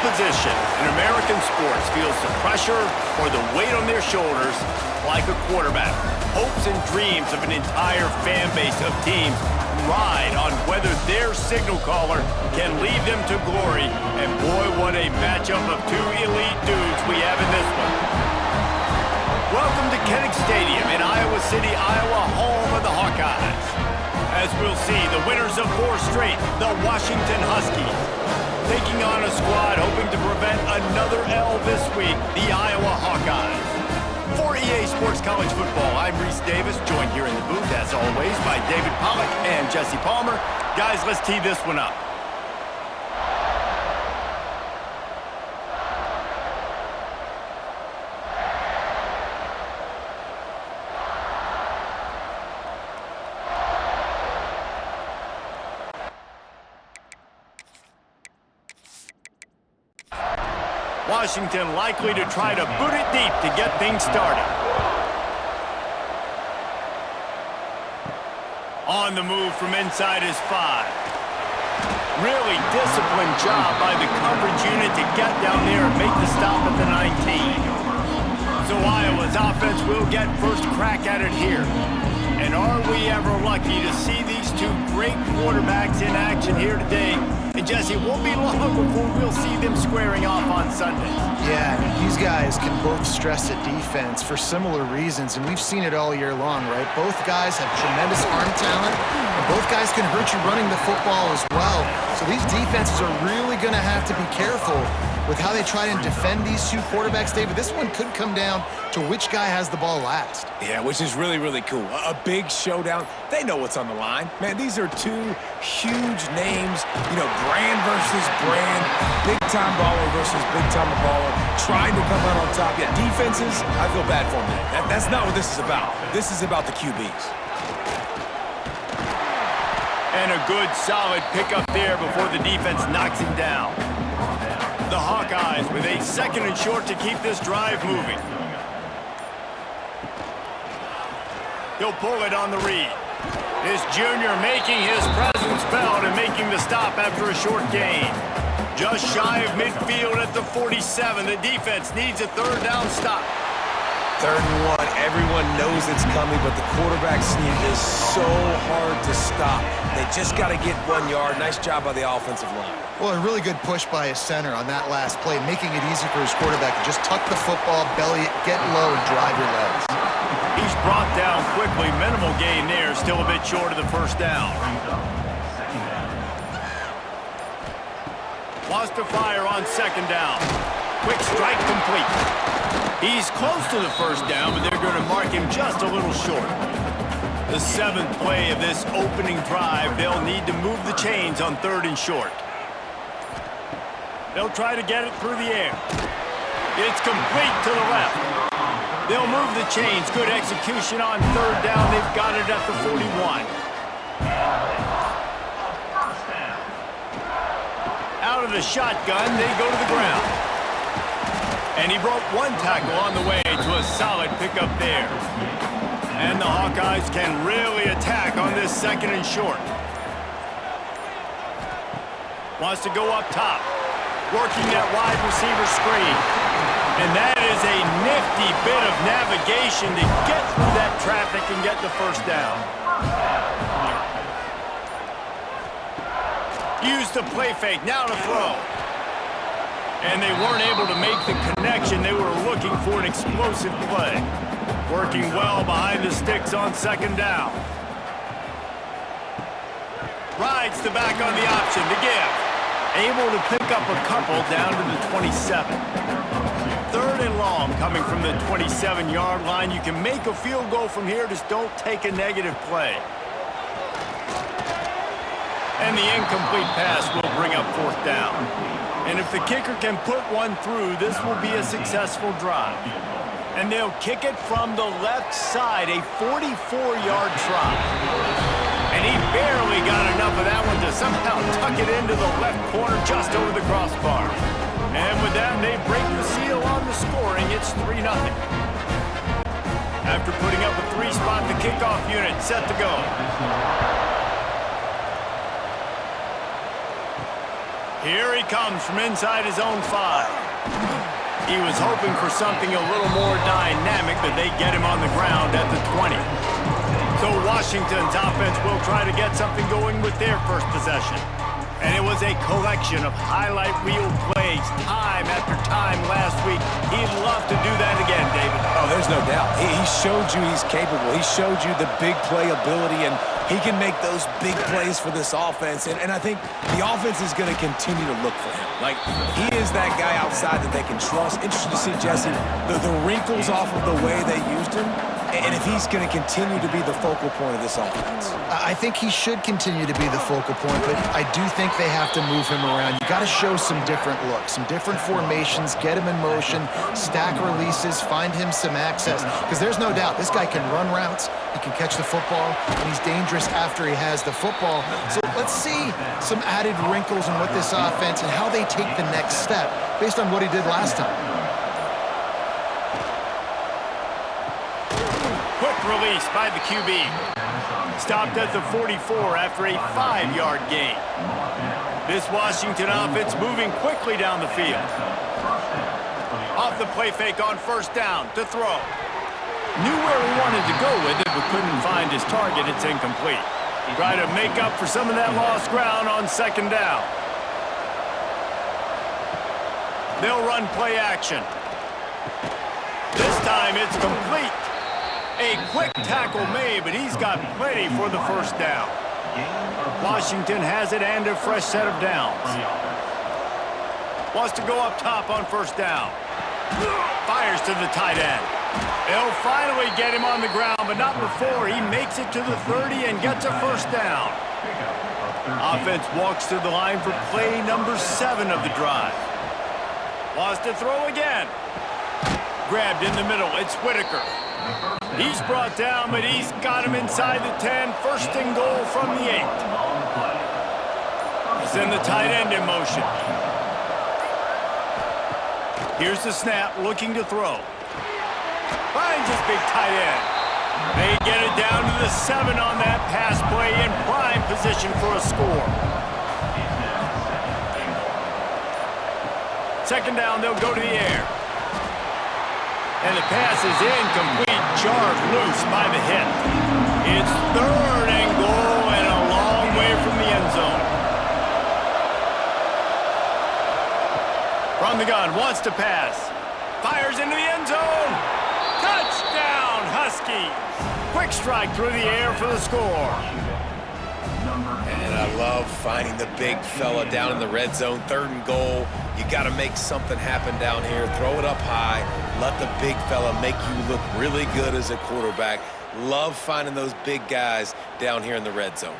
position in American sports feels the pressure or the weight on their shoulders like a quarterback. Hopes and dreams of an entire fan base of teams ride on whether their signal caller can lead them to glory. And boy, what a matchup of two elite dudes we have in this one. Welcome to Kinnick Stadium in Iowa City, Iowa, home of the Hawkeyes. As we'll see, the winners of 4 straight, the Washington Huskies, taking on a squad hoping to prevent another L this week, the Iowa Hawkeyes. For EA Sports College Football, I'm Reese Davis, joined here in the booth, as always, by David Pollack and Jesse Palmer. Guys, let's tee this one up. Washington likely to try to boot it deep to get things started. On the move from inside his 5. Really disciplined job by the coverage unit to get down there and make the stop at the 19. So Iowa's offense will get first crack at it here. And are we ever lucky to see these two great quarterbacks in action here today? And Jesse, it won't be long before we'll see them squaring off on Sundays. Yeah, these guys can both stress at defense for similar reasons, and we've seen it all year long, right? Both guys have tremendous arm talent, and both guys can hurt you running the football as well. So these defenses are really going to have to be careful with how they try and defend these two quarterbacks, David. This one could come down to which guy has the ball last. Yeah, which is really, really cool. A big showdown. They know what's on the line. Man, these are two huge names. You know, brand versus brand. Big-time baller versus big-time baller. Trying to come out on top. Yeah, defenses, I feel bad for them. That's not what this is about. This is about the QBs. And a good, solid pickup there before the defense knocks him down. The Hawkeyes with a 2nd and short to keep this drive moving. He'll pull it on the read. This junior making his presence felt and making the stop after a short gain. Just shy of midfield at the 47. The defense needs a 3rd down stop. 3rd and 1. Everyone knows it's coming, but the quarterback sneak is so hard to stop. They just got to get 1 yard. Nice job by the offensive line. Well, a really good push by his center on that last play, making it easy for his quarterback to just tuck the football, belly it, get low, and drive your legs. He's brought down quickly. Minimal gain there, still a bit short of the 1st down. Wants to fire on 2nd down. Quick strike complete. He's close to the 1st down, but they're going to mark him just a little short. The 7th play of this opening drive, they'll need to move the chains on 3rd and short. They'll try to get it through the air. It's complete to the left. They'll move the chains. Good execution on 3rd down. They've got it at the 41. Out of the shotgun, they go to the ground. And he broke 1 tackle on the way to a solid pickup there. And the Hawkeyes can really attack on this 2nd and short. Wants to go up top. Working that wide receiver screen. And that is a nifty bit of navigation to get through that traffic and get the 1st down. Use the play fake, now to throw. And they weren't able to make the connection. They were looking for an explosive play. Working well behind the sticks on 2nd down. Rides the back on the option to give. Able to pick up a couple down to the 27. 3rd and long coming from the 27-yard line. You can make a field goal from here, just don't take a negative play. And the incomplete pass will bring up 4th down. And if the kicker can put one through, this will be a successful drive. And they'll kick it from the left side, a 44-yard try. And he barely got enough of that one to somehow tuck it into the left corner just over the crossbar. And with that, they break the seal on the scoring. It's 3-0. After putting up a 3-spot, the kickoff unit set to go. Here he comes from inside his own 5. He was hoping for something a little more dynamic, but they get him on the ground at the 20. So Washington's offense will try to get something going with their first possession. And it was a collection of highlight reel plays time after time last week. He'd love to do that again, David. Oh, there's no doubt. He showed you he's capable. He showed you the big play ability, and he can make those big plays for this offense. And I think the offense is going to continue to look for him. Like, he is that guy outside that they can trust. Interesting to see, Jesse, the wrinkles off of the way they used him, and if he's going to continue to be the focal point of this offense. I think he should continue to be the focal point, but I do think they have to move him around. You got to show some different looks, some different formations, get him in motion, stack releases, find him some access, because there's no doubt this guy can run routes, he can catch the football, and he's dangerous after he has the football. So let's see some added wrinkles in what this offense and how they take the next step based on what he did last time. Quick release by the QB. Stopped at the 44 after a 5-yard gain. This Washington offense moving quickly down the field. Off the play fake on first down to throw. Knew where he wanted to go with it, but couldn't find his target. It's incomplete. Try to make up for some of that lost ground on second down. They'll run play action. This time it's complete. A quick tackle made, but he's got plenty for the first down. Washington has it and a fresh set of downs. Wants to go up top on first down. Fires to the tight end. They'll finally get him on the ground, but not before he makes it to the 30 and gets a first down. Offense walks to the line for play number 7 of the drive. Wants to throw again. Grabbed in the middle. It's Whitaker. He's brought down, but he's got him inside the 10. First and goal from the 8. Send the tight end in motion. Here's the snap, looking to throw. Finds his big tight end. They get it down to the 7 on that pass play in prime position for a score. Second down, they'll go to the air. And the pass is incomplete. Jarred loose by the hit. It's third and goal and a long way from the end zone. From the gun, wants to pass. Fires into the end zone. Touchdown, Huskies. Quick strike through the air for the score. And I love finding the big fella down in the red zone. Third and goal. You got to make something happen down here. Throw it up high. Let the big fella make you look really good as a quarterback. Love finding those big guys down here in the red zone.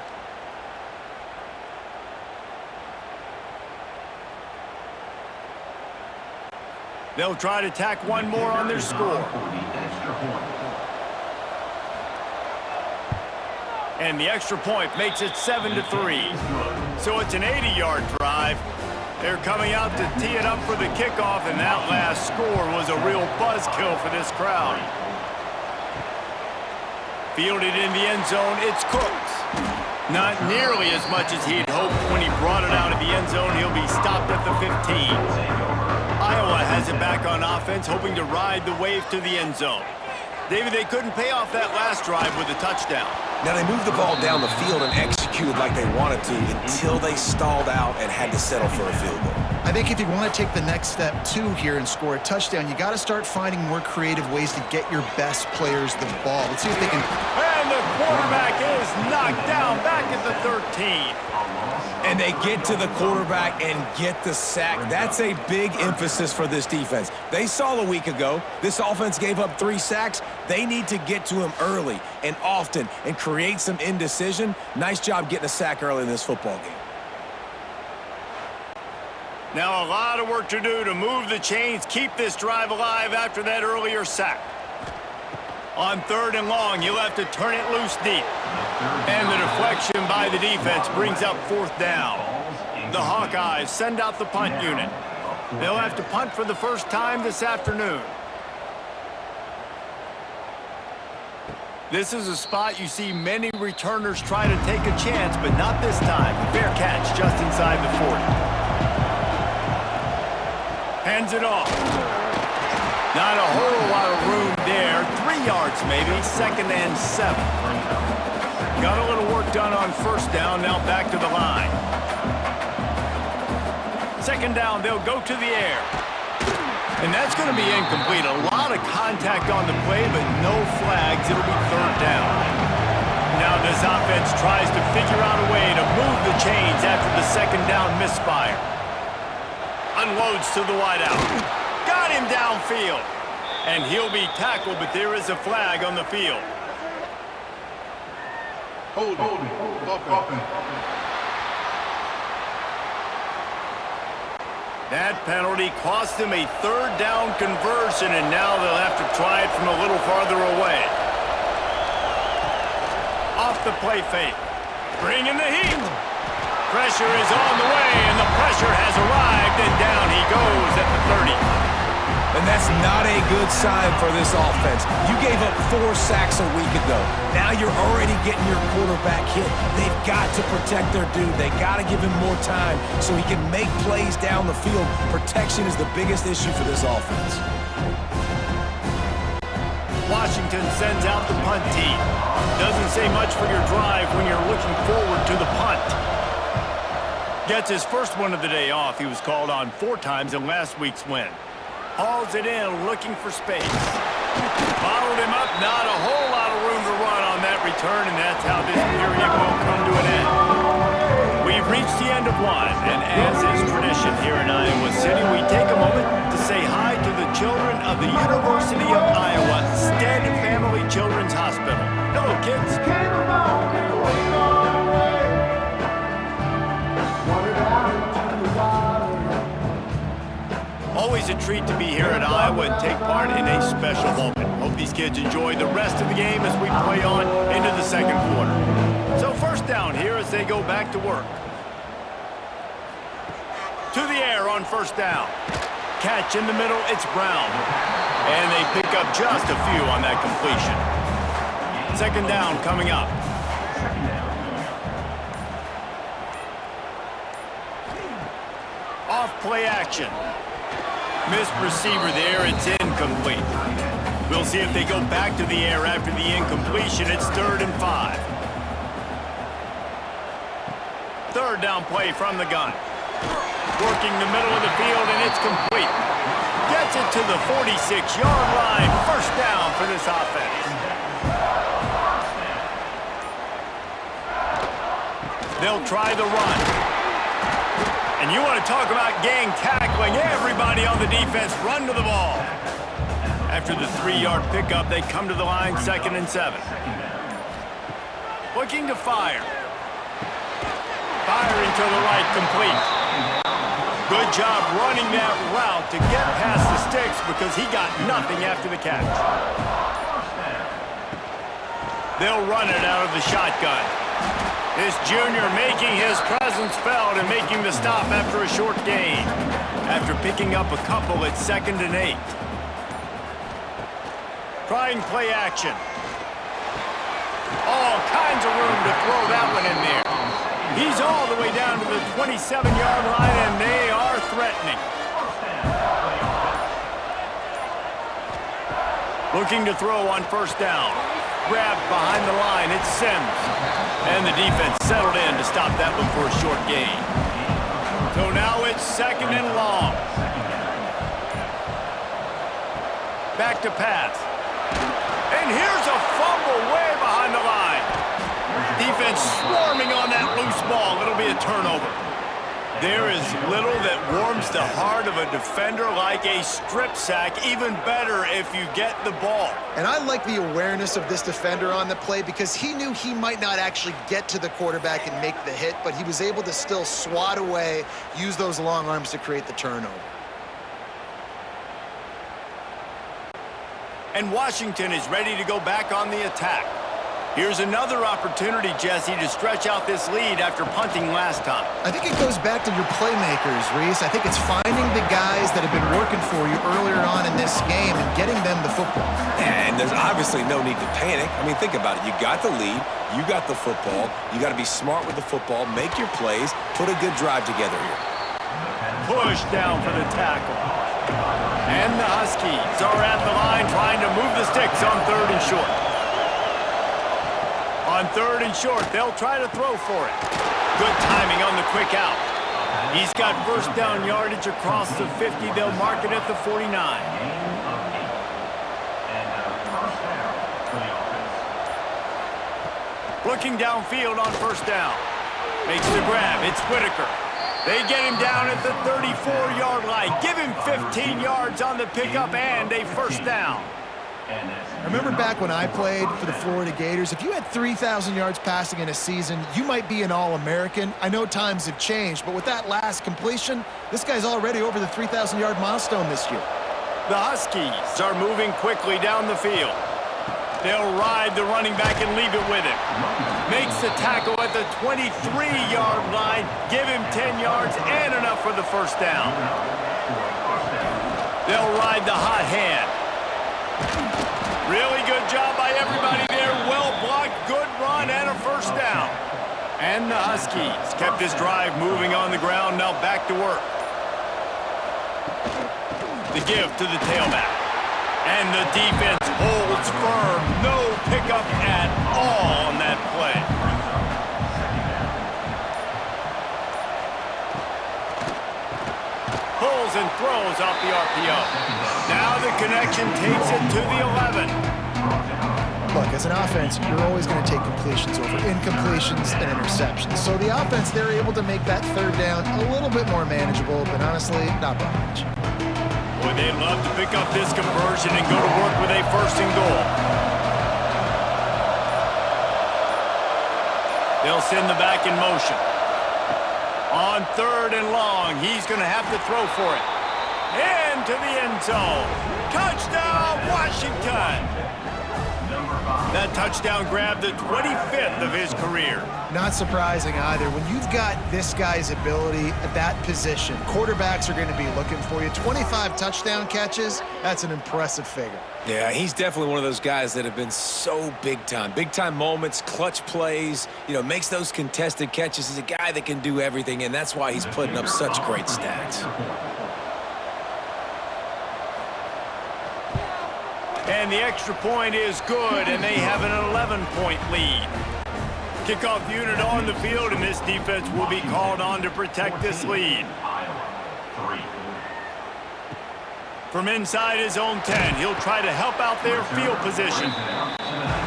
They'll try to tack one more on their score. And the extra point makes it 7-3. So it's an 80-yard drive. They're coming out to tee it up for the kickoff, and that last score was a real buzzkill for this crowd. Fielded in the end zone, it's Cooks. Not nearly as much as he'd hoped when he brought it out of the end zone. He'll be stopped at the 15. Iowa has it back on offense, hoping to ride the wave to the end zone. David, they couldn't pay off that last drive with a touchdown. Now, they moved the ball down the field and executed like they wanted to until they stalled out and had to settle for a field goal. I think if you want to take the next step, too, here and score a touchdown, you got to start finding more creative ways to get your best players the ball. Let's see if they can... And the quarterback is knocked down back at the 13. And they get to the quarterback and get the sack. That's a big emphasis for this defense. They saw a week ago, this offense gave up 3 sacks. They need to get to him early and often and create some indecision. Nice job getting a sack early in this football game. Now a lot of work to do to move the chains, keep this drive alive after that earlier sack. On third and long, you'll have to turn it loose deep. And the deflection by the defense brings up fourth down. The Hawkeyes send out the punt unit. They'll have to punt for the first time this afternoon. This is a spot you see many returners try to take a chance, but not this time. Fair catch just inside the 40. Hands it off. Not a whole lot of room there. 3 yards maybe, 2nd and 7. Got a little work done on first down, now back to the line. 2nd down, they'll go to the air. And that's going to be incomplete. A lot of contact on the play, but no flags. It'll be 3rd down. Now this offense tries to figure out a way to move the chains after the 2nd down misfire. Unloads to the wideout. Got him downfield. And he'll be tackled, but there is a flag on the field. Hold it. That penalty cost him a 3rd down conversion, and now they'll have to try it from a little farther away. Off the play fake. Bringing the heat. Pressure is on the way, and the pressure has arrived, and down he goes at the 30. And that's not a good sign for this offense. You gave up 4 sacks a week ago. Now you're already getting your quarterback hit. They've got to protect their dude. They got to give him more time so he can make plays down the field. Protection is the biggest issue for this offense. Washington sends out the punt team. Doesn't say much for your drive when you're looking forward to the punt. Gets his first one of the day off. He was called on 4 times in last week's win. Hauls it in, looking for space. Bottled him up, not a whole lot of room to run on that return, and that's how this period will come to an end. We've reached the end of one, and as is tradition here in Iowa City, we take a moment to say hi to the children of the University of Iowa Stead Family Children's Hospital. Hello, kids. Always a treat to be here at Iowa and take part in a special moment. Hope these kids enjoy the rest of the game as we play on into the 2nd quarter. So 1st down here as they go back to work. To the air on 1st down. Catch in the middle, it's Brown. And they pick up just a few on that completion. 2nd down coming up. Off play action. Missed receiver there, it's incomplete. We'll see if they go back to the air after the incompletion. It's 3rd and 5. 3rd down play from the gun. Working the middle of the field, and it's complete. Gets it to the 46-yard line. 1st down for this offense. They'll try the run. And you want to talk about gang tackling. Everybody on the defense run to the ball. After the 3-yard pickup, they come to the line, 2nd and 7. Looking to fire. Firing to the right, complete. Good job running that route to get past the sticks because he got nothing after the catch. They'll run it out of the shotgun. This junior making his presence felt and making the stop after a short gain. After picking up a couple at 2nd and 8. Trying play action. All kinds of room to throw that one in there. He's all the way down to the 27-yard line, and they are threatening. Looking to throw on 1st down. Grabbed behind the line, it's Sims. And the defense settled in to stop that one for a short gain. So now it's 2nd and long. Back to pass. And here's a fumble way behind the line. Defense swarming on that loose ball. It'll be a turnover. There is little that warms the heart of a defender like a strip sack. Even better if you get the ball. And I like the awareness of this defender on the play because he knew he might not actually get to the quarterback and make the hit, but he was able to still swat away, use those long arms to create the turnover. And Washington is ready to go back on the attack. Here's another opportunity, Jesse, to stretch out this lead after punting last time. I think it goes back to your playmakers, Reese. I think it's finding the guys that have been working for you earlier on in this game and getting them the football. And there's obviously no need to panic. I mean, think about it. You got the lead. You got the football. You got to be smart with the football. Make your plays. Put a good drive together here. Push down for the tackle. And the Huskies are at the line trying to move the sticks on 3rd and short. On 3rd and short, they'll try to throw for it. Good timing on the quick out. He's got first down yardage across the 50. They'll mark it at the 49. Looking downfield on first down. Makes the grab. It's Whitaker. They get him down at the 34-yard line. Give him 15 yards on the pickup and a first down. I remember back when I played for the Florida Gators, if you had 3,000 yards passing in a season, you might be an All-American. I know times have changed, but with that last completion, this guy's already over the 3,000-yard milestone this year. The Huskies are moving quickly down the field. They'll ride the running back and leave it with him. Makes the tackle at the 23-yard line. Give him 10 yards and enough for the first down. They'll ride the hot hand. Really good job by everybody there. Well blocked, good run, and a first down. And the Huskies kept this drive moving on the ground. Now back to work. The give to the tailback. And the defense holds firm. No pickup at all on that play. Pulls and throws off the RPO. Now the connection takes it to the 11. Look, as an offense, you're always going to take completions over incompletions and interceptions. So the offense, they're able to make that 3rd down a little bit more manageable, but honestly, not by much. Boy, they'd love to pick up this conversion and go to work with a 1st and goal. They'll send the back in motion. On 3rd and long, he's going to have to throw for it. Into the end zone. Touchdown, Washington! That touchdown grabbed the 25th of his career. Not surprising either. When you've got this guy's ability at that position, quarterbacks are going to be looking for you. 25 touchdown catches, that's an impressive figure. Yeah, he's definitely one of those guys that have been so big time. Big time moments, clutch plays, makes those contested catches. He's a guy that can do everything, and that's why he's putting up such great stats. And the extra point is good, and they have an 11-point lead. Kickoff unit on the field, and this defense will be called on to protect this lead. From inside his own 10, he'll try to help out their field position.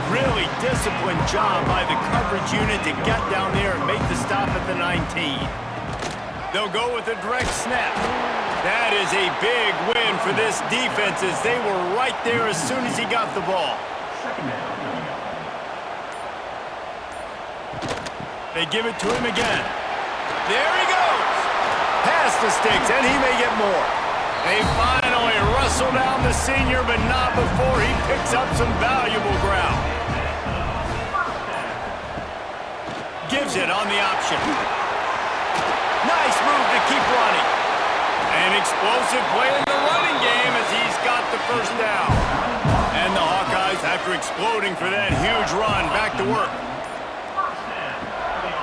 Really disciplined job by the coverage unit to get down there and make the stop at the 19. They'll go with a direct snap. That is a big win for this defense as they were right there as soon as he got the ball. They give it to him again. There he goes. Past the sticks, and he may get more. They finally wrestle down the senior, but not before he picks up some valuable ground. Gives it on the option. Nice move to keep running. An explosive play in the running game as he's got the first down. And the Hawkeyes, after exploding for that huge run, back to work.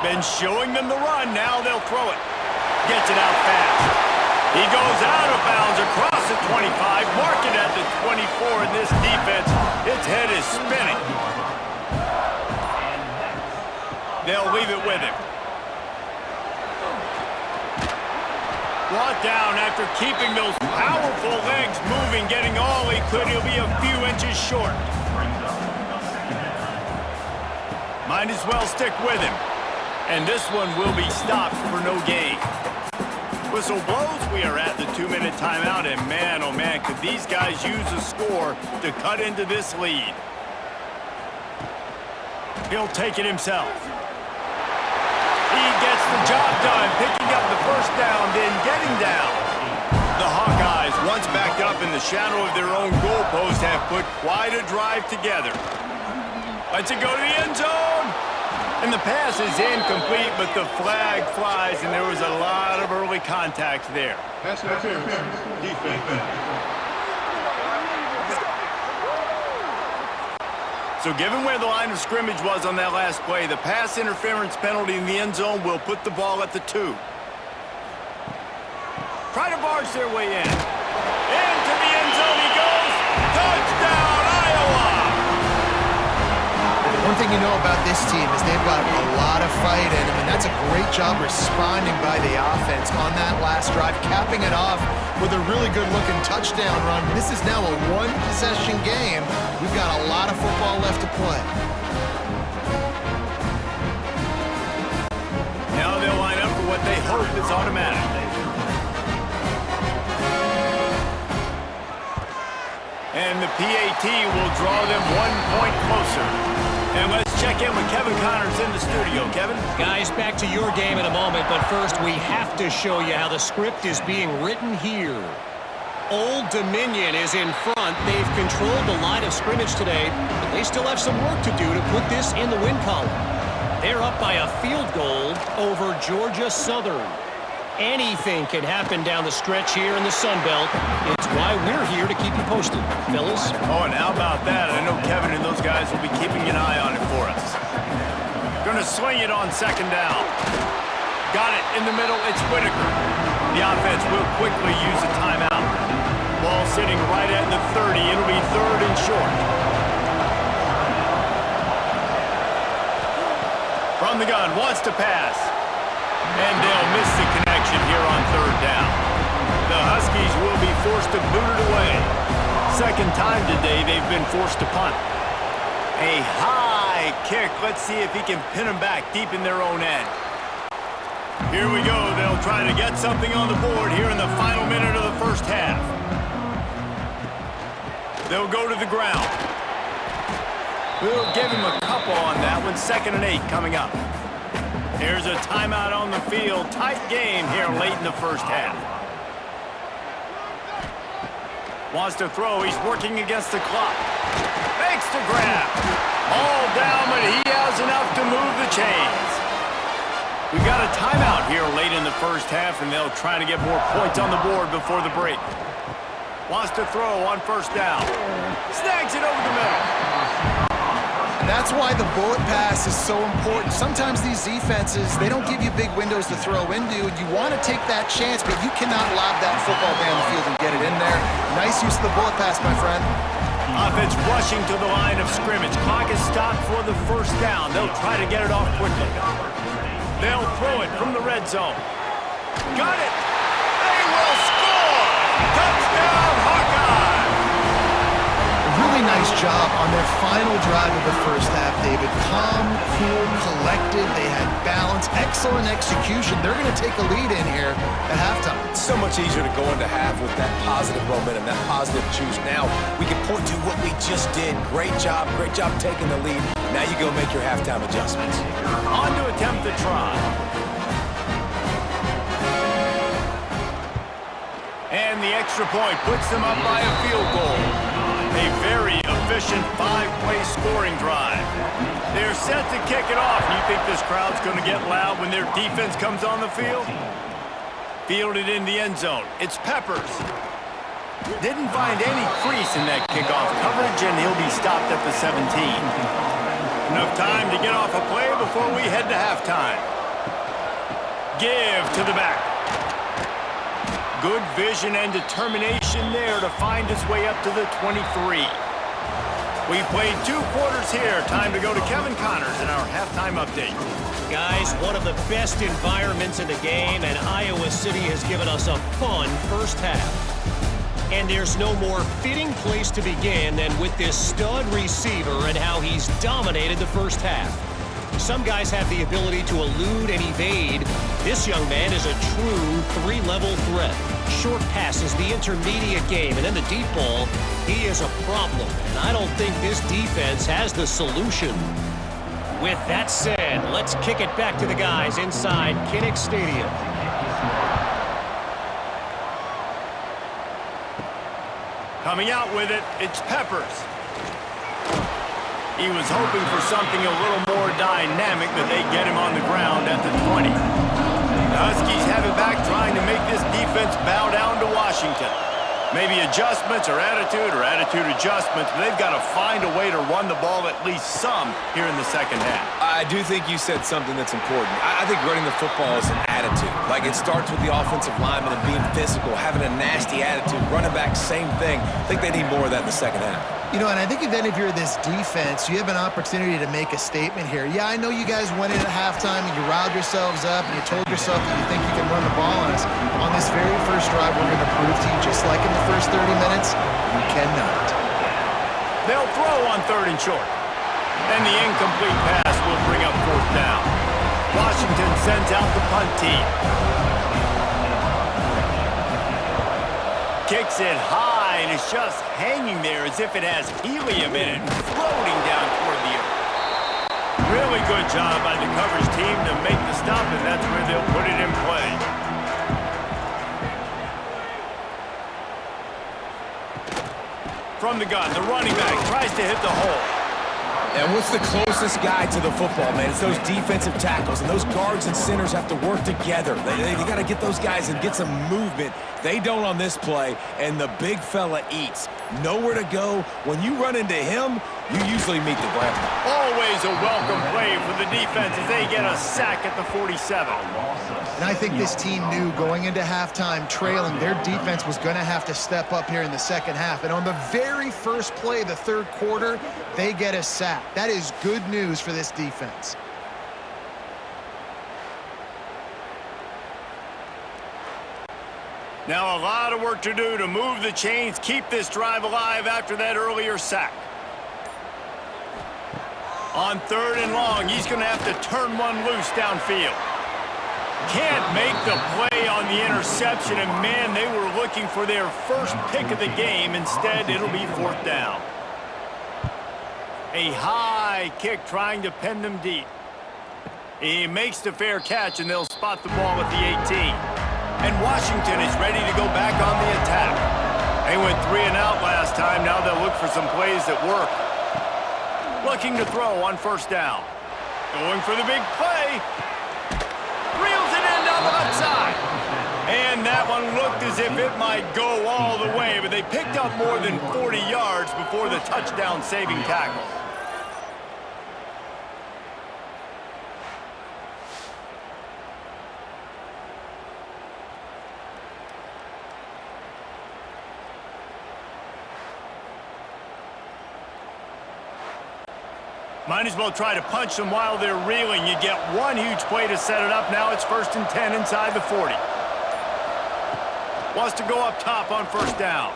Been showing them the run, now they'll throw it. Gets it out fast. He goes out of bounds across the 25, mark it at the 24 in this defense. Its head is spinning. They'll leave it with him. Brought down after keeping those powerful legs moving, getting all he could. He'll be a few inches short. Might as well stick with him. And this one will be stopped for no gain. Whistle blows. We are at the 2-minute timeout. And man, oh man, could these guys use a score to cut into this lead. He'll take it himself. He gets the job done, picking up the first down, then getting down. The Hawkeyes, once backed up in the shadow of their own goalpost, have put quite a drive together. Lets it go to the end zone. And the pass is incomplete, but the flag flies, and there was a lot of early contact there. Pass interference. Defense. So given where the line of scrimmage was on that last play, the pass interference penalty in the end zone will put the ball at the 2. Try to barge their way in. Into the end zone he goes. Touchdown, Iowa! One thing you know about this team is they've got a lot of fight in them, and that's a great job responding by the offense on that last drive, capping it off with a really good-looking touchdown run. This is now a one-possession game. We've got a lot of football left to play. Now they'll line up for what they hope is automatic. And the PAT will draw them 1 point closer. And let's check in with Kevin Connors in the studio. Kevin? Guys, back to your game in a moment, but first we have to show you how the script is being written here. Old Dominion is in front. They've controlled the line of scrimmage today, but they still have some work to do to put this in the win column. They're up by a field goal over Georgia Southern. Anything can happen down the stretch here in the Sun Belt. It's why we're here to keep you posted, fellas. Oh, and how about that? I know Kevin and those guys will be keeping an eye on it for us. Gonna swing it on second down. Got it in the middle. It's Whitaker. The offense will quickly use a timeout. Ball sitting right at the 30. It'll be third and short. From the gun, wants to pass. And they'll miss the connection here on third down. The Huskies will be forced to boot it away. Second time today they've been forced to punt. A high kick. Let's see if he can pin them back deep in their own end. Here we go. They'll try to get something on the board here in the final minute of the first half. They'll go to the ground. We'll give him a couple on that one. 2nd and 8 coming up. Here's a timeout on the field. Tight game here late in the first half. Wants to throw. He's working against the clock. Makes the grab. All down, but he has enough to move the chains. We've got a timeout here late in the first half, and they'll try to get more points on the board before the break. Wants to throw on first down. Snags it over the middle. That's why the bullet pass is so important. Sometimes these defenses, they don't give you big windows to throw into. You want to take that chance, but you cannot lob that football down the field and get it in there. Nice use of the bullet pass, my friend. Offense rushing to the line of scrimmage. Clock is stopped for the first down. They'll try to get it off quickly. They'll throw it from the red zone. Got it! They will score! Touchdown, Hawkeyes! Really nice job on their final drive of the first half, David. Calm, cool, collected. They had balance, excellent execution. They're going to take a lead in here at halftime. It's so much easier to go into half with that positive momentum, that positive juice. Now we can point to what we just did. Great job taking the lead. Now you go make your halftime adjustments. On to attempt the try. And the extra point puts them up by a field goal. A very efficient 5-play scoring drive. They're set to kick it off. You think this crowd's going to get loud when their defense comes on the field? Fielded in the end zone. It's Peppers. Didn't find any crease in that kickoff coverage, and he'll be stopped at the 17. Enough time to get off a play before we head to halftime. Give to the back. Good vision and determination there to find his way up to the 23. We've played 2 quarters here. Time to go to Kevin Connors in our halftime update. Guys, one of the best environments in the game, and Iowa City has given us a fun first half. And there's no more fitting place to begin than with this stud receiver and how he's dominated the first half. Some guys have the ability to elude and evade. This young man is a true 3-level threat. Short passes, the intermediate game, and then the deep ball, he is a problem. And I don't think this defense has the solution. With that said, let's kick it back to the guys inside Kinnick Stadium. Coming out with it, it's Peppers. He was hoping for something a little more dynamic, but they get him on the ground at the 20. The Huskies have it back, trying to make this defense bow down to Washington. Maybe adjustments or attitude adjustments, but they've got to find a way to run the ball at least some here in the second half. I I do think you said something that's important. I think running the football is an attitude. Like, it starts with the offensive lineman and being physical, having a nasty attitude. Running back, same thing. I think they need more of that in the second half. You know, and I think if any of you are this defense, you have an opportunity to make a statement here. Yeah, I know you guys went in at halftime and you riled yourselves up and you told yourself that you think you can run the ball on us. On this very first drive, we're going to prove to you, just like in the first 30 minutes, you cannot. They'll throw on 3rd and short. And the incomplete pass will bring up 4th down. Washington sends out the punt team. Kicks it high, and it's just hanging there as if it has helium in it, floating down toward the earth. Really good job by the coverage team to make the stop, and that's where they'll put it in play. From the gun, the running back tries to hit the hole. And what's the closest guy to the football, man? It's those defensive tackles, and those guards and centers have to work together. They got to get those guys and get some movement. They don't on this play, and the big fella eats. Nowhere to go. When you run into him, you usually meet the ground. Always a welcome play for the defense as they get a sack at the 47. And I think this team knew going into halftime trailing, their defense was going to have to step up here in the second half. And on the very first play of the 3rd quarter, they get a sack. That is good news for this defense. Now a lot of work to do to move the chains, keep this drive alive after that earlier sack. On 3rd and long, he's going to have to turn one loose downfield. Can't make the play on the interception, and man, they were looking for their first pick of the game. Instead, it'll be 4th down. A high kick trying to pin them deep. He makes the fair catch, and they'll spot the ball at the 18. And Washington is ready to go back on the attack. They went 3 and out last time. Now they'll look for some plays that work. Looking to throw on 1st down. Going for the big play. Reels it in down the left side. And that one looked as if it might go all the way, but they picked up more than 40 yards before the touchdown-saving tackle. Might as well try to punch them while they're reeling. You get one huge play to set it up. Now it's 1st and 10 inside the 40. Wants to go up top on 1st down.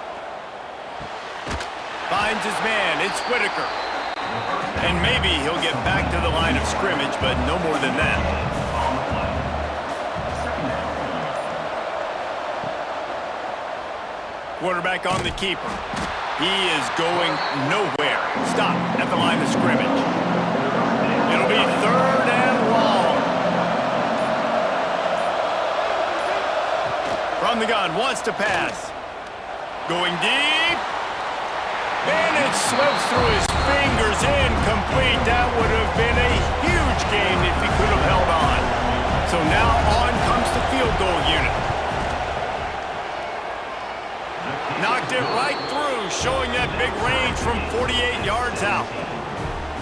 Finds his man. It's Whitaker. And maybe he'll get back to the line of scrimmage, but no more than that. Quarterback on the keeper. He is going nowhere. Stop at the line of scrimmage. It'll be 3rd and long. From the gun, wants to pass. Going deep. And it slips through his fingers, incomplete. That would have been a huge gain if he could have held on. So now on comes the field goal unit. Knocked it right through, showing that big range from 48 yards out.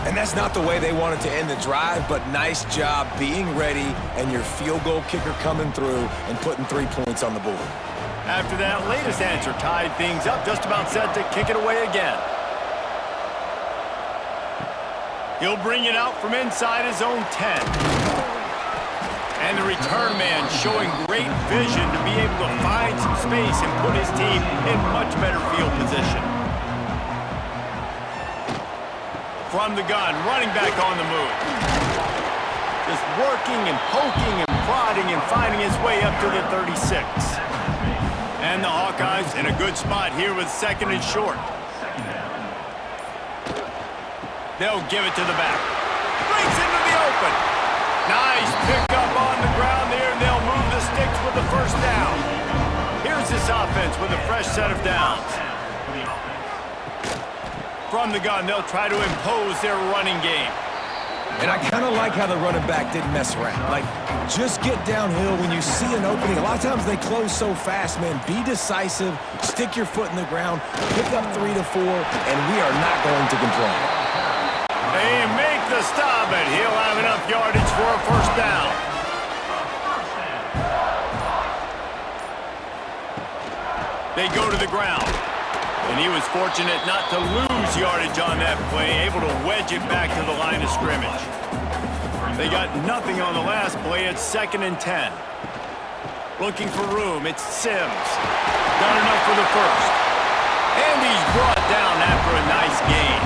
And that's not the way they wanted to end the drive, but nice job being ready and your field goal kicker coming through and putting 3 points on the board. After that latest answer tied things up, just about set to kick it away again. He'll bring it out from inside his own 10. And the return man showing great vision to be able to find some space and put his team in much better field position. From the gun, running back on the move. Just working and poking and prodding and finding his way up to the 36. And the Hawkeyes in a good spot here with 2nd and short. They'll give it to the back. Breaks into the open. Nice pickup on the ground there, and they'll move the sticks with the 1st down. Here's this offense with a fresh set of downs. From the gun, they'll try to impose their running game. And I kind of like how the running back didn't mess around. Like, just get downhill when you see an opening. A lot of times they close so fast, man. Be decisive, stick your foot in the ground, pick up 3 to 4, and we are not going to complain. They make the stop, and he'll have enough yardage for a first down. They go to the ground. And he was fortunate not to lose yardage on that play, able to wedge it back to the line of scrimmage. They got nothing on the last play. It's 2nd and 10. Looking for room. It's Sims. Got enough for the first. And he's brought down after a nice gain.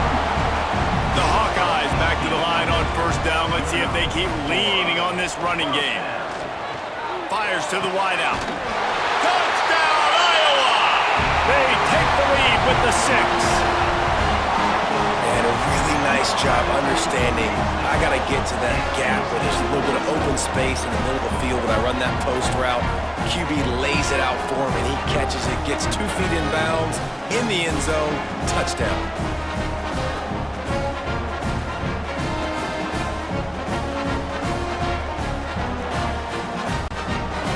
The Hawkeyes back to the line on first down. Let's see if they keep leaning on this running game. Fires to the wideout. Touchdown, Iowa! They take the lead with the 6. And a really nice job understanding I got to get to that gap where there's a little bit of open space in the middle of the field when I run that post route. QB lays it out for him, and he catches it, gets 2 feet in bounds, in the end zone, touchdown.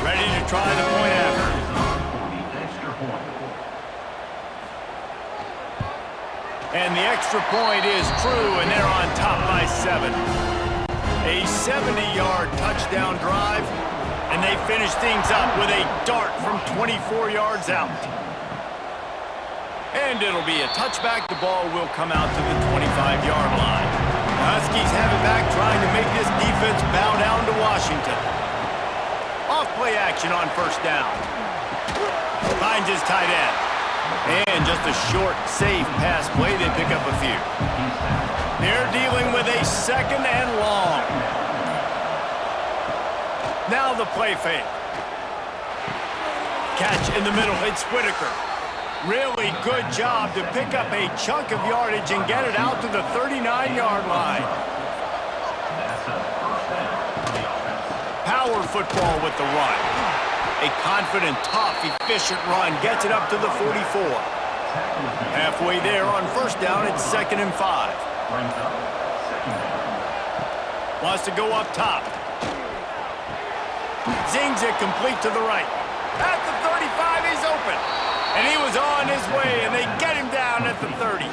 Ready to try the point after. And the extra point is true, and they're on top by 7. A 70-yard touchdown drive, and they finish things up with a dart from 24 yards out. And it'll be a touchback. The ball will come out to the 25-yard line. The Huskies have it back, trying to make this defense bow down to Washington. Off-play action on first down. Finds his tight end. And just a short, safe pass play. They pick up a few. They're dealing with a 2nd and long. Now the play fake. Catch in the middle. It's Whitaker. Really good job to pick up a chunk of yardage and get it out to the 39-yard line. Power football with the run. A confident, tough, efficient run gets it up to the 44. Halfway there on first down, it's 2nd and 5. Wants to go up top. Zings it complete to the right. At the 35, he's open. And he was on his way, and they get him down at the 30.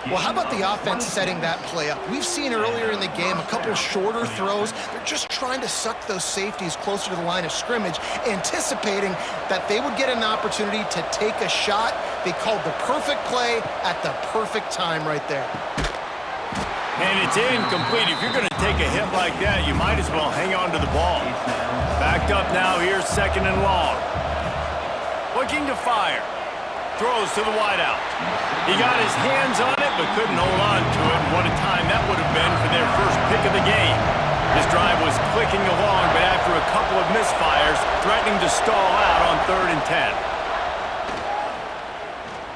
Well, how about the offense setting that play up? We've seen earlier in the game a couple shorter throws. They're just trying to suck those safeties closer to the line of scrimmage, anticipating that they would get an opportunity to take a shot. They called the perfect play at the perfect time right there. And it's incomplete. If you're going to take a hit like that, you might as well hang on to the ball. Backed up now, here's 2nd and long. Looking to fire. Throws to the wideout. He got his hands on it, but couldn't hold on to it. And what a time that would have been for their first pick of the game. This drive was clicking along, but after a couple of misfires, threatening to stall out on 3rd and 10.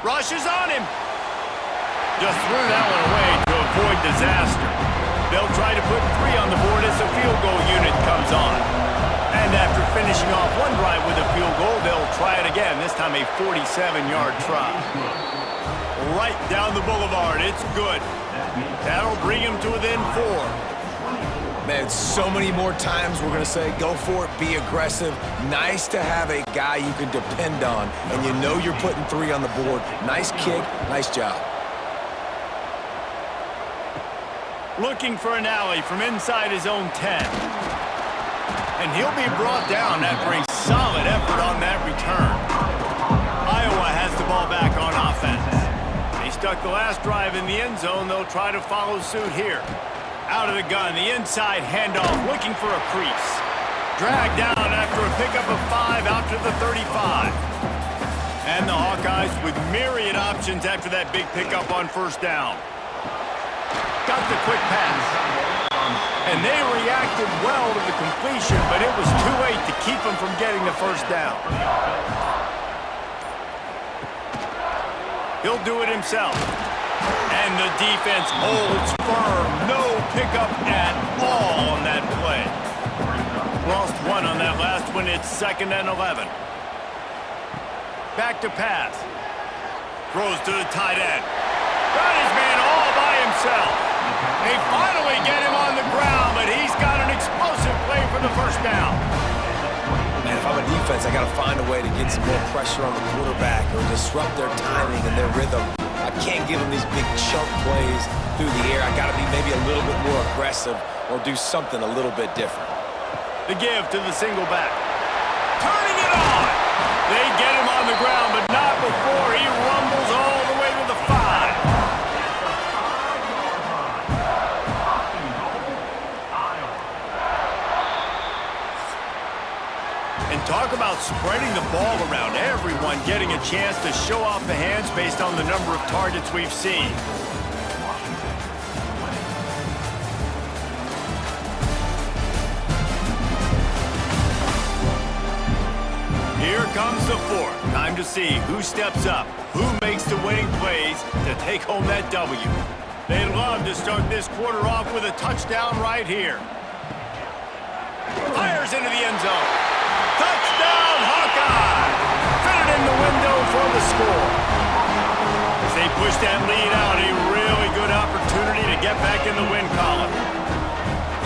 Rushes on him. Just threw that one away to avoid disaster. They'll try to put 3 on the board as the field goal unit comes on. And after finishing off one drive with a field goal, they'll try it again, this time a 47-yard try. Right down the boulevard, it's good. That'll bring him to within 4. Man, so many more times we're going to say, go for it, be aggressive. Nice to have a guy you can depend on, and you know you're putting 3 on the board. Nice kick, nice job. Looking for an alley from inside his own 10. And he'll be brought down after a solid effort on that return. Iowa has the ball back on offense. They stuck the last drive in the end zone. They'll try to follow suit here. Out of the gun, the inside handoff, looking for a crease. Dragged down after a pickup of 5 out to the 35. And the Hawkeyes with myriad options after that big pickup on first down. Got the quick pass. And they reacted well to the completion, but it was too late to keep them from getting the first down. He'll do it himself. And the defense holds firm. No pickup at all on that play. Lost 1 on that last one. It's 2nd and 11. Back to pass. Throws to the tight end. Got his man all by himself. They finally get him on the ground, but he's got an explosive play for the first down. Man, if I'm an defense, I got to find a way to get some more pressure on the quarterback or disrupt their timing and their rhythm. I can't give them these big chunk plays through the air. I got to be maybe a little bit more aggressive or do something a little bit different. The give to the single back. Turning it on. They get him on the ground, but not before he rumbles all the way to the 5. And talk about spreading the ball around, everyone getting a chance to show off the hands based on the number of targets we've seen. Here comes the 4th. Time to see who steps up, who makes the winning plays to take home that W. They'd love to start this quarter off with a touchdown right here. Fires into the end zone. Touchdown, Hawkeye! Fitted in the window for the score. As they push that lead out, a really good opportunity to get back in the win column.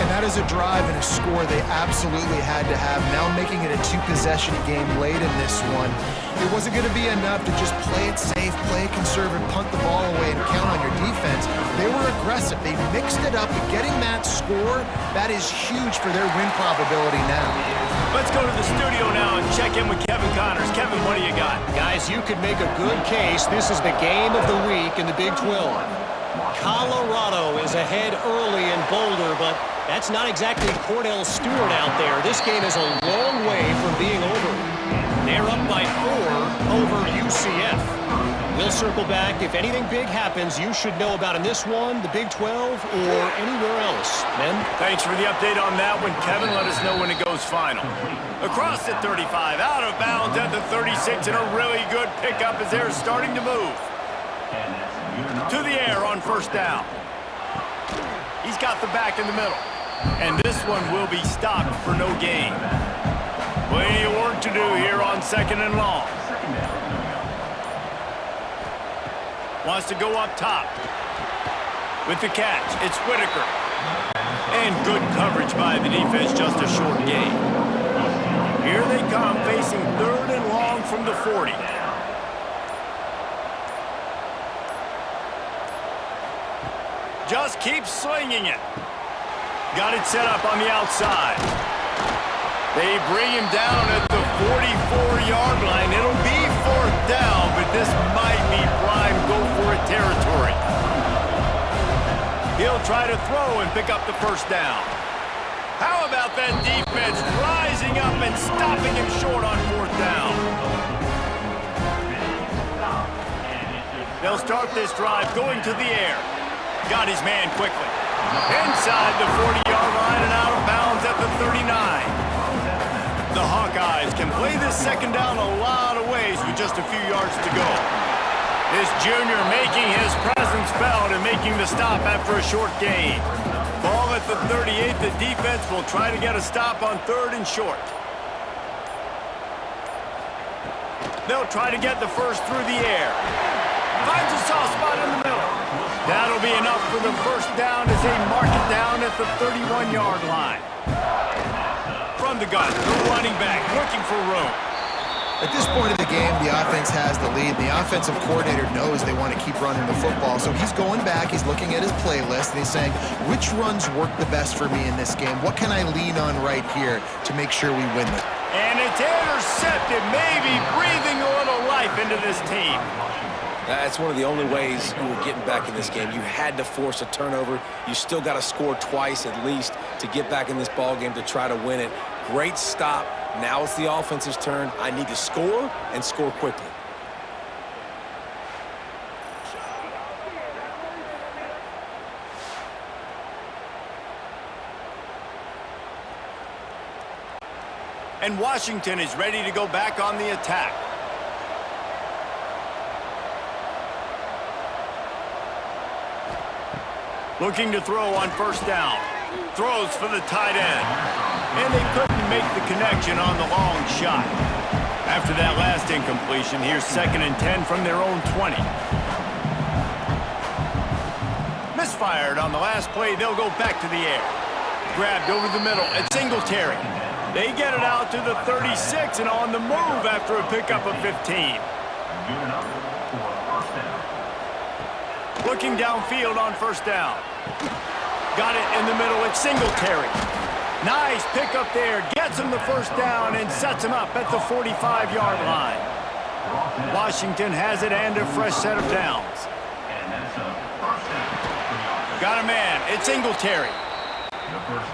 And that is a drive and a score they absolutely had to have. Now making it a 2-possession game late in this one. It wasn't going to be enough to just play it safe, play it conservative, punt the ball away, and count on your defense. They were aggressive. They mixed it up, and getting that score, that is huge for their win probability now. Let's go to the studio now and check in with Kevin Connors. Kevin, what do you got? Guys, you could make a good case. This is the game of the week in the Big 12. Colorado is ahead early in Boulder, but that's not exactly Cordell Stewart out there. This game is a long way from being over. They're up by 4 over UCF. We'll circle back. If anything big happens, you should know about in this one, the Big 12, or anywhere else. Men? Thanks for the update on that one, Kevin. Let us know when it goes final. Across the 35, out of bounds at the 36, and a really good pickup as they're starting to move. To the air on first down. He's got the back in the middle. And this one will be stopped for no gain. Plenty of work to do here on 2nd and long. Wants to go up top. With the catch, it's Whitaker. And good coverage by the defense, just a short gain. Here they come, facing 3rd and long from the 40. Just keep slinging it. Got it set up on the outside. They bring him down at the 44-yard line. It'll be 4th down, but this might be prime go-for-it territory. He'll try to throw and pick up the first down. How about that defense rising up and stopping him short on 4th down? They'll start this drive going to the air. Got his man quickly. Inside the 40-yard line and out of bounds at the 39. The Hawkeyes can play this 2nd down a lot of ways with just a few yards to go. This junior making his presence felt and making the stop after a short gain. Ball at the 38. The defense will try to get a stop on 3rd and short. They'll try to get the first through the air. Finds a soft spot in the middle. That'll be enough for the first down as they mark it down at the 31-yard line. From the gun, the running back looking for room. At this point of the game, the offense has the lead. The offensive coordinator knows they want to keep running the football. So he's going back, he's looking at his playlist, and he's saying, which runs work the best for me in this game? What can I lean on right here to make sure we win it? And it's intercepted, maybe breathing a little life into this team. That's one of the only ways you were getting back in this game. You had to force a turnover. You still got to score twice at least to get back in this ball game to try to win it. Great stop. Now it's the offense's turn. I need to score and score quickly. And Washington is ready to go back on the attack. Looking to throw on first down. Throws for the tight end. And they couldn't make the connection on the long shot. After that last incompletion, here's 2nd and 10 from their own 20. Misfired on the last play. They'll go back to the air. Grabbed over the middle at Singletary. They get it out to the 36 and on the move after a pickup of 15. Looking downfield on first down. Got it in the middle. It's Singletary. Nice pickup there. Gets him the first down and sets him up at the 45-yard line. Washington has it and a fresh set of downs. Got a man. It's Singletary.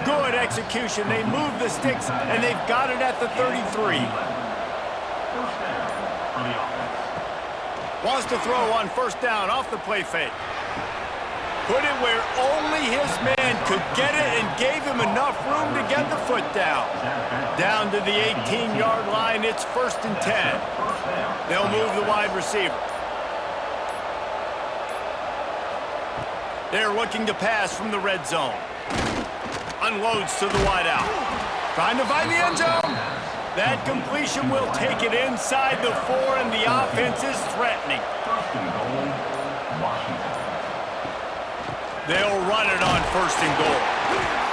Good execution. They move the sticks, and they've got it at the 33. Wants to throw on first down off the play fake. Put it where only his man could get it and gave him enough room to get the foot down. Down to the 18-yard line, it's 1st and 10. They'll move the wide receiver. They're looking to pass from the red zone. Unloads to the wideout. Trying to find the end zone. That completion will take it inside the 4, and the offense is threatening. They'll run it on 1st and goal.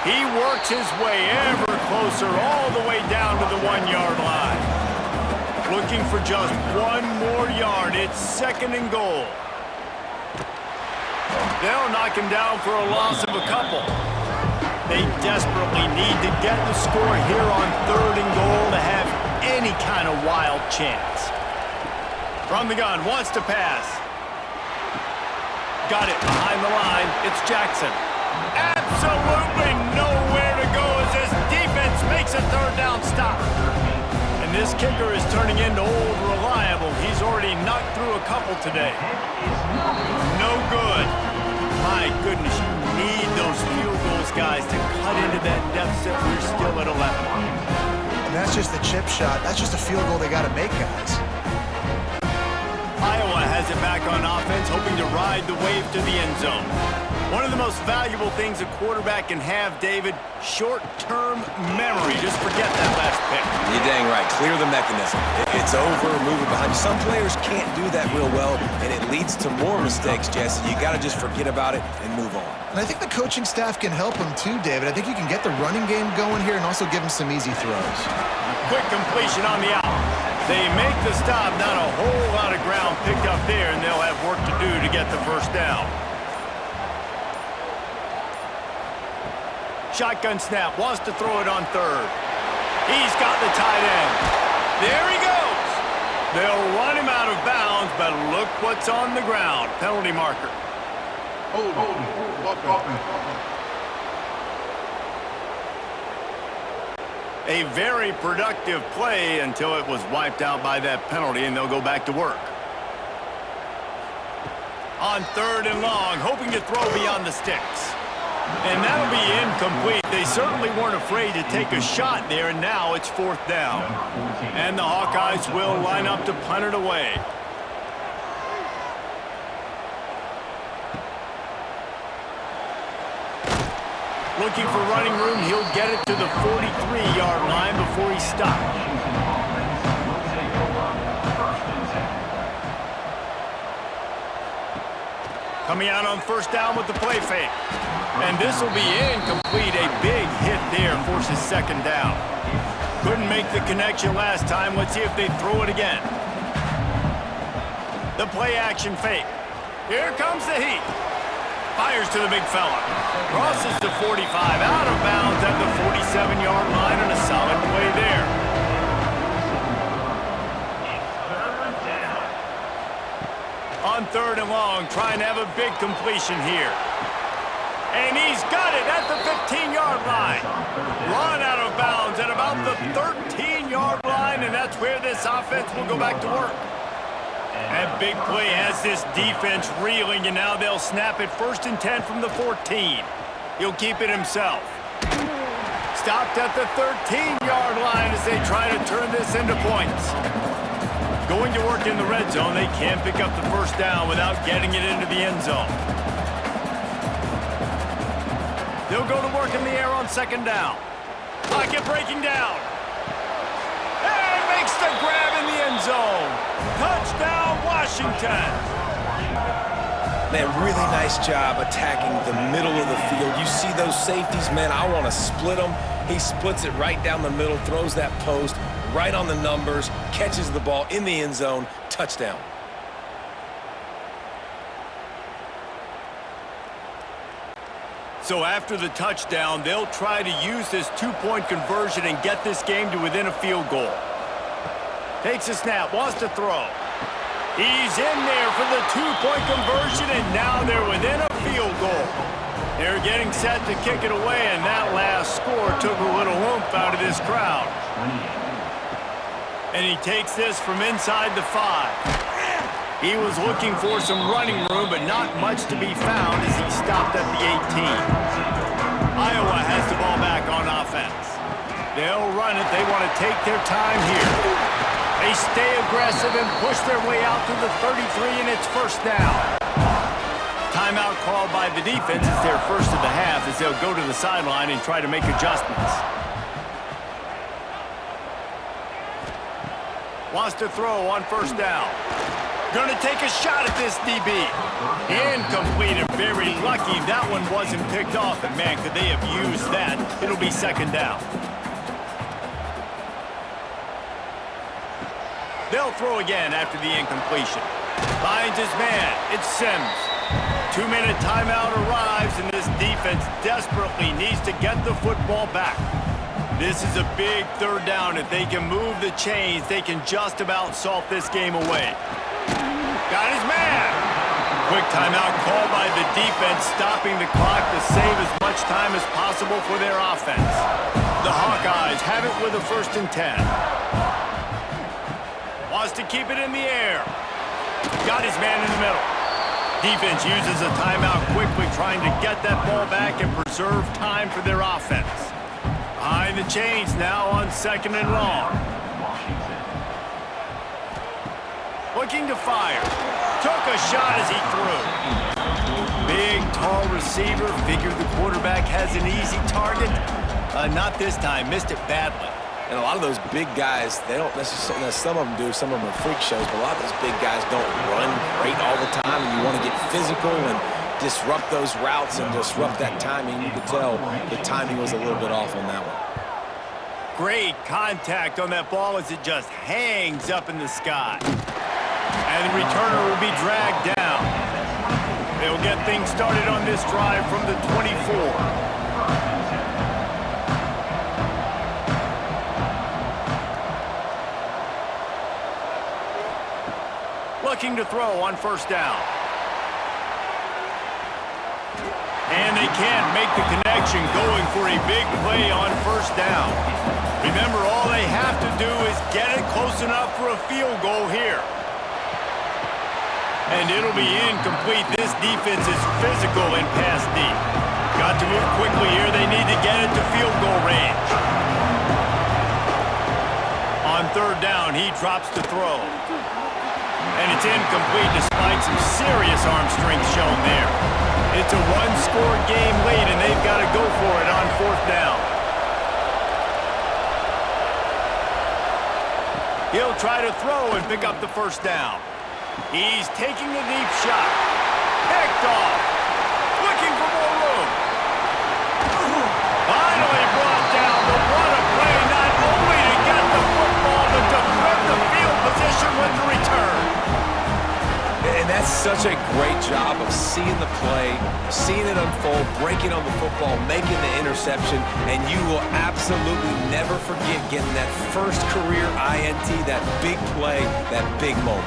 He works his way ever closer all the way down to the 1-yard line. Looking for just 1 more yard. It's 2nd and goal. They'll knock him down for a loss of a couple. They desperately need to get the score here on 3rd and goal to have any kind of wild chance. From the gun, wants to pass. Got it behind the line. It's Jackson. Absolutely nowhere to go as this defense makes a 3rd down stop. And this kicker is turning into old reliable. He's already knocked through a couple today. No good. My goodness, you need those field goals, guys, to cut into that deficit. We're still at 11. And that's just the chip shot. That's just a field goal they got to make, guys. Iowa has it back on offense, hoping to ride the wave to the end zone. One of the most valuable things a quarterback can have, David, short-term memory. Just forget that last pick. You're dang right. Clear the mechanism. It's over, move it behind you. Some players can't do that real well, and it leads to more mistakes, Jesse. You got to just forget about it and move on. And I think the coaching staff can help him too, David. I think you can get the running game going here and also give him some easy throws. Quick completion on the out. They make the stop. Not a whole lot of ground picked up there, and they'll have work to do to get the first down. Shotgun snap, wants to throw it on 3rd. He's got the tight end. There he goes. They'll run him out of bounds, but look what's on the ground. Penalty marker. A very productive play until it was wiped out by that penalty, and they'll go back to work. On 3rd and long, hoping to throw beyond the sticks. And that'll be incomplete. They certainly weren't afraid to take a shot there, and now it's 4th down. And the Hawkeyes will line up to punt it away. Looking for running room, he'll get it to the 43-yard line before he stops. Coming out on 1st down with the play fake. And this will be incomplete. A big hit there forces 2nd down. Couldn't make the connection last time. Let's see if they throw it again. The play action fake. Here comes the heat. Fires to the big fella. Crosses the 45, out of bounds at the 47-yard line, and a solid play there. On 3rd and long, trying to have a big completion here. And he's got it at the 15-yard line. Run out of bounds at about the 13-yard line, and that's where this offense will go back to work. That big play has this defense reeling, and now they'll snap it 1st and 10 from the 14. He'll keep it himself. Stopped at the 13-yard line as they try to turn this into points. Going to work in the red zone, they can't pick up the first down without getting it into the end zone. They'll go to work in the air on 2nd down. Pocket breaking down. And makes the grab in the end zone. Touchdown, Washington. Man, really nice job attacking the middle of the field. You see those safeties, man, I want to split them. He splits it right down the middle, throws that post right on the numbers, catches the ball in the end zone, touchdown. So after the touchdown, they'll try to use this two-point conversion and get this game to within a field goal. Takes a snap, wants to throw. He's in there for the two-point conversion, and now they're within a field goal. They're getting set to kick it away, and that last score took a little oomph out of this crowd. And he takes this from inside the 5. He was looking for some running room, but not much to be found as he stopped at the 18. Iowa has the ball back on offense. They'll run it. They want to take their time here. They stay aggressive and push their way out to the 33, and it's first down. Timeout called by the defense. It's their first of the half as they'll go to the sideline and try to make adjustments. Wants to throw on first down. Going to take a shot at this DB. Incomplete and very lucky that one wasn't picked off. And man, could they have used that? It'll be second down. They'll throw again after the incompletion. Finds his man. It's Sims. 2-minute timeout arrives, and this defense desperately needs to get the football back. This is a big third down. If they can move the chains, they can just about salt this game away. Got his man. Quick timeout called by the defense, stopping the clock to save as much time as possible for their offense. The Hawkeyes have it with a 1st and 10. Wants to keep it in the air. Got his man in the middle. Defense uses a timeout quickly, trying to get that ball back and preserve time for their offense. Behind the chains now on 2nd and long. Looking to fire. Took a shot as he threw. Big, tall receiver. Figured the quarterback has an easy target. Not this time. Missed it badly. And a lot of those big guys, they don't necessarily, some of them do, some of them are freak shows, but a lot of those big guys don't run great all the time, and you want to get physical and disrupt those routes and disrupt that timing. You could tell the timing was a little bit off on that one. Great contact on that ball as it just hangs up in the sky. And the returner will be dragged down. They'll get things started on this drive from the 24. Looking to throw on first down. And they can't make the connection, going for a big play on first down. Remember, all they have to do is get it close enough for a field goal here. And it'll be incomplete. This defense is physical and pass deep. Got to move quickly here. They need to get it to field goal range. On third down, he drops to throw. And it's incomplete despite some serious arm strength shown there. It's a one-score game late, and they've got to go for it on fourth down. He'll try to throw and pick up the first down. He's taking a deep shot. Picked off. Looking for more room. Finally brought down, but what a play, not only to get the football, but to flip the field position with the return. And that's such a great job of seeing the play, seeing it unfold, breaking on the football, making the interception, and you will absolutely never forget getting that first career INT, that big play, that big moment.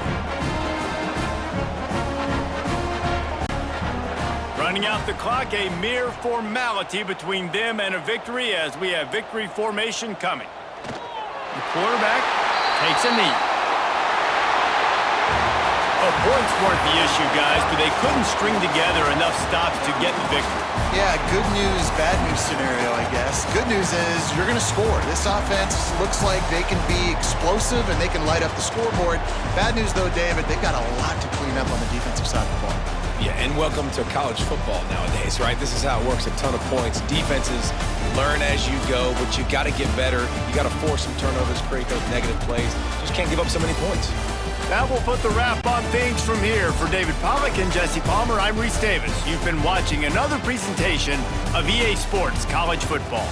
Running out the clock, a mere formality between them and a victory as we have victory formation coming. The quarterback takes a knee. Points weren't the issue, guys, but they couldn't string together enough stops to get the victory. Yeah, good news, bad news scenario, I guess. Good news is you're going to score. This offense looks like they can be explosive and they can light up the scoreboard. Bad news, though, David, they've got a lot to clean up on the defensive side of the ball. Yeah, and welcome to college football nowadays, right? This is how it works, a ton of points. Defenses learn as you go, but you got to get better. You got to force some turnovers, create those negative plays. Just can't give up so many points. That will put the wrap on things from here. For David Pollack and Jesse Palmer, I'm Reese Davis. You've been watching another presentation of EA Sports College Football.